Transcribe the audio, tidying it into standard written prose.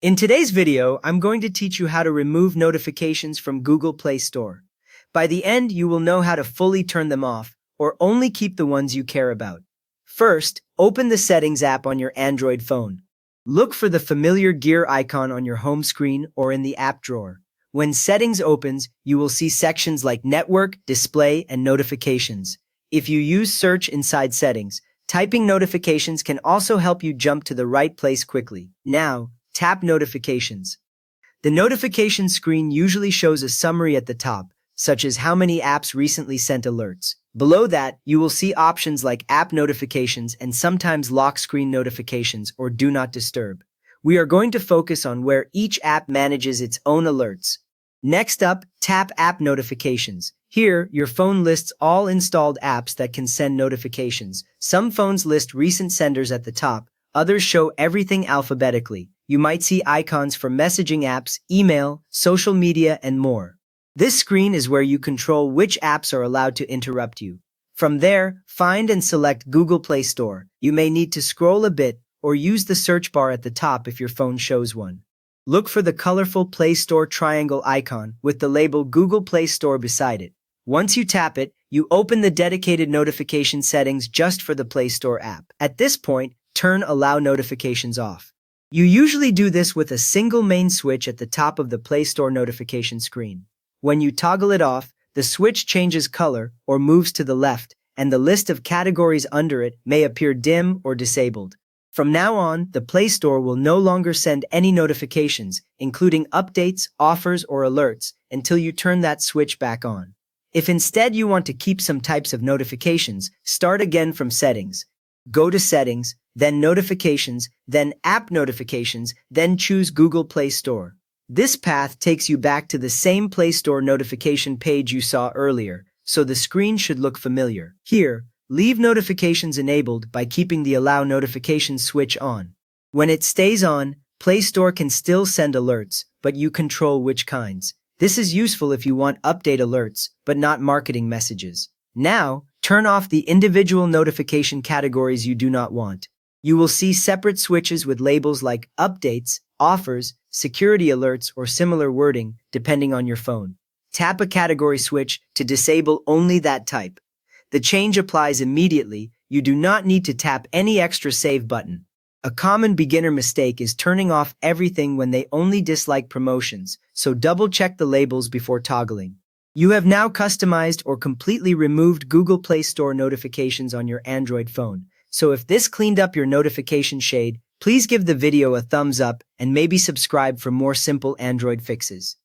In today's video, I'm going to teach you how to remove notifications from Google Play Store. By the end, you will know how to fully turn them off, or only keep the ones you care about. First, open the Settings app on your Android phone. Look for the familiar gear icon on your home screen or in the app drawer. When Settings opens, you will see sections like Network, Display, and Notifications. If you use Search inside Settings, typing notifications can also help you jump to the right place quickly. Now, tap Notifications. The notification screen usually shows a summary at the top, such as how many apps recently sent alerts. Below that, you will see options like App Notifications and sometimes Lock Screen Notifications or Do Not Disturb. We are going to focus on where each app manages its own alerts. Next up, tap App Notifications. Here, your phone lists all installed apps that can send notifications. Some phones list recent senders at the top, others show everything alphabetically. You might see icons for messaging apps, email, social media, and more. This screen is where you control which apps are allowed to interrupt you. From there, find and select Google Play Store. You may need to scroll a bit or use the search bar at the top if your phone shows one. Look for the colorful Play Store triangle icon with the label Google Play Store beside it. Once you tap it, you open the dedicated notification settings just for the Play Store app. At this point, turn Allow Notifications off. You usually do this with a single main switch at the top of the Play Store notification screen. When you toggle it off, the switch changes color or moves to the left, and the list of categories under it may appear dim or disabled. From now on, the Play Store will no longer send any notifications, including updates, offers, or alerts, until you turn that switch back on. If instead you want to keep some types of notifications, start again from Settings. Go to Settings, then Notifications, then App Notifications, then choose Google Play Store. This path takes you back to the same Play Store notification page you saw earlier, so the screen should look familiar. Here, leave notifications enabled by keeping the Allow Notifications switch on. When it stays on, Play Store can still send alerts, but you control which kinds. This is useful if you want update alerts, but not marketing messages. Now, turn off the individual notification categories you do not want. You will see separate switches with labels like Updates, Offers, Security Alerts, or similar wording, depending on your phone. Tap a category switch to disable only that type. The change applies immediately. You do not need to tap any extra save button. A common beginner mistake is turning off everything when they only dislike promotions, so double-check the labels before toggling. You have now customized or completely removed Google Play Store notifications on your Android phone. So if this cleaned up your notification shade, please give the video a thumbs up and maybe subscribe for more simple Android fixes.